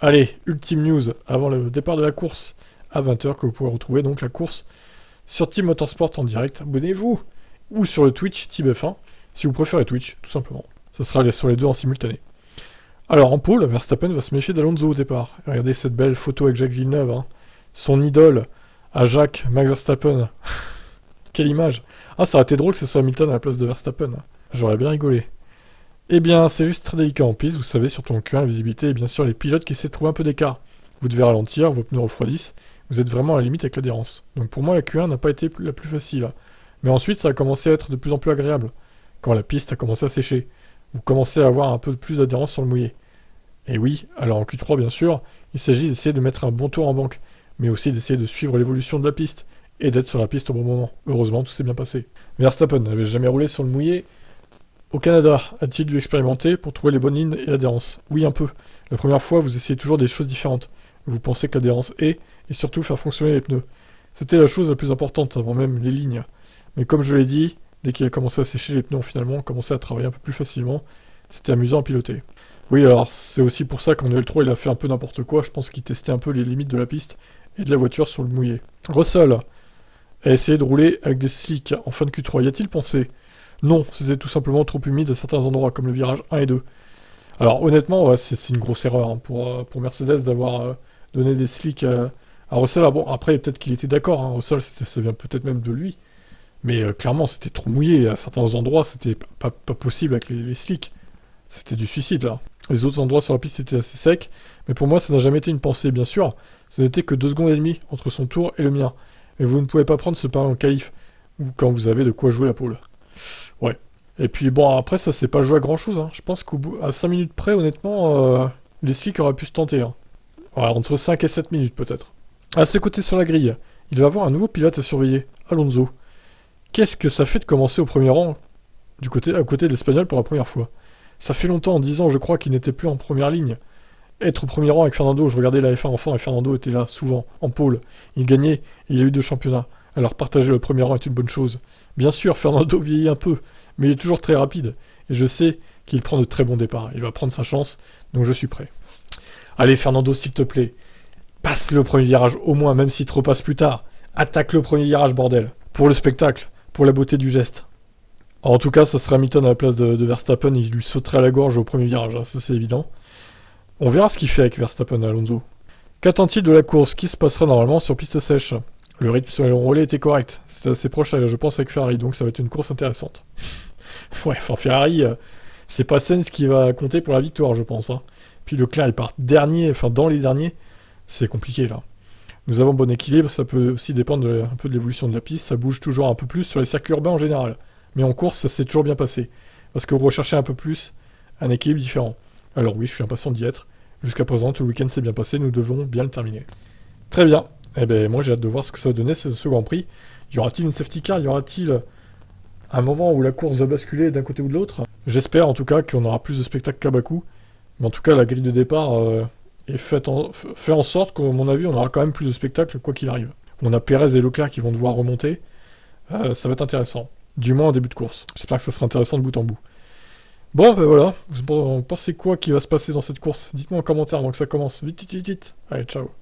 Allez, ultime news avant le départ de la course à 20h que vous pourrez retrouver donc la course sur Team Motorsport en direct. Abonnez-vous ou sur le Twitch Team F1 si vous préférez Twitch, tout simplement. Ça sera sur les deux en simultané. Alors en pole, Verstappen va se méfier d'Alonso au départ. Regardez cette belle photo avec Jacques Villeneuve, hein. Son idole à Jacques, Max Verstappen. Quelle image. Ah, ça aurait été drôle que ce soit Hamilton à la place de Verstappen. J'aurais bien rigolé. Eh bien, c'est juste très délicat en piste, vous savez, surtout en Q1, la visibilité, et bien sûr les pilotes qui essaient de trouver un peu d'écart. Vous devez ralentir, vos pneus refroidissent, vous êtes vraiment à la limite avec l'adhérence. Donc pour moi, la Q1 n'a pas été la plus facile. Mais ensuite, ça a commencé à être de plus en plus agréable. Quand la piste a commencé à sécher, vous commencez à avoir un peu plus d'adhérence sur le mouillé. Et oui, alors en Q3, bien sûr, il s'agit d'essayer de mettre un bon tour en banque, mais aussi d'essayer de suivre l'évolution de la piste, et d'être sur la piste au bon moment. Heureusement, tout s'est bien passé. Verstappen n'avait jamais roulé sur le mouillé. Au Canada, a-t-il dû expérimenter pour trouver les bonnes lignes et l'adhérence? Oui, un peu. La première fois, vous essayez toujours des choses différentes. Vous pensez que l'adhérence est, et surtout faire fonctionner les pneus. C'était la chose la plus importante avant même les lignes. Mais comme je l'ai dit, dès qu'il a commencé à sécher, les pneus ont finalement commencé à travailler un peu plus facilement. C'était amusant à piloter. Oui, alors c'est aussi pour ça qu'en EL3, il a fait un peu n'importe quoi. Je pense qu'il testait un peu les limites de la piste et de la voiture sur le mouillé. Russell a essayé de rouler avec des slicks en fin de Q3. Y a-t-il pensé? Non, c'était tout simplement trop humide à certains endroits, comme le virage 1 et 2. Alors honnêtement, ouais, c'est une grosse erreur hein, pour Mercedes d'avoir donné des slicks à Russell. Ah bon, après, peut-être qu'il était d'accord, hein, Russell, ça vient peut-être même de lui. Mais clairement, c'était trop mouillé. À certains endroits, c'était pas possible avec les slicks. C'était du suicide, là. Les autres endroits sur la piste étaient assez secs. Mais pour moi, ça n'a jamais été une pensée, bien sûr. Ce n'était que 2 secondes et demie entre son tour et le mien. Et vous ne pouvez pas prendre ce pari en qualif, ou quand vous avez de quoi jouer la pole. Ouais. Et puis bon, après, ça s'est pas joué à grand chose. Hein. Je pense qu'à 5 minutes près, honnêtement, les slicks auraient pu se tenter. Hein. Ouais, entre 5 et 7 minutes peut-être. À ses côtés sur la grille, il va avoir un nouveau pilote à surveiller, Alonso. Qu'est-ce que ça fait de commencer au premier rang, à côté de l'Espagnol pour la première fois? Ça fait longtemps, en 10 ans, je crois qu'il n'était plus en première ligne. Être au premier rang avec Fernando, je regardais la F1 enfant et Fernando était là, souvent, en pôle. Il gagnait, et il a eu 2 championnats. Alors partager le premier rang est une bonne chose. Bien sûr, Fernando vieillit un peu, mais il est toujours très rapide. Et je sais qu'il prend de très bons départs. Il va prendre sa chance, donc je suis prêt. Allez Fernando, s'il te plaît. Passe le premier virage, au moins, même s'il te repasse plus tard. Attaque le premier virage, bordel. Pour le spectacle, pour la beauté du geste. Alors, en tout cas, ça serait Hamilton à la place de Verstappen. Il lui sauterait à la gorge au premier virage, hein, ça c'est évident. On verra ce qu'il fait avec Verstappen et Alonso. Qu'attend-il de la course qui se passera normalement sur piste sèche? Le rythme sur les longs relais était correct. C'était assez proche, je pense, avec Ferrari, donc ça va être une course intéressante. Ouais, enfin Ferrari, c'est pas Sainz qui va compter pour la victoire, je pense. Hein. Puis Leclerc, il part dernier, enfin dans les derniers, c'est compliqué là. Nous avons bon équilibre, ça peut aussi dépendre un peu de l'évolution de la piste, ça bouge toujours un peu plus sur les circuits urbains en général. Mais en course, ça s'est toujours bien passé. Parce que vous recherchez un peu plus un équilibre différent. Alors oui, je suis impatient d'y être. Jusqu'à présent, tout le week-end s'est bien passé, nous devons bien le terminer. Très bien. Eh ben moi j'ai hâte de voir ce que ça va donner ce Grand Prix. Y aura-t-il une safety car? Y aura-t-il un moment où la course va basculer d'un côté ou de l'autre? J'espère en tout cas qu'on aura plus de spectacles qu'à Bakou. Mais en tout cas la grille de départ est fait en sorte qu'à mon avis on aura quand même plus de spectacles quoi qu'il arrive. On a Pérez et Leclerc qui vont devoir remonter. Ça va être intéressant. Du moins en début de course. J'espère que ça sera intéressant de bout en bout. Bon ben voilà, vous pensez quoi qui va se passer dans cette course? Dites-moi en commentaire avant que ça commence. Vite, vite, vite, vite. Allez, ciao.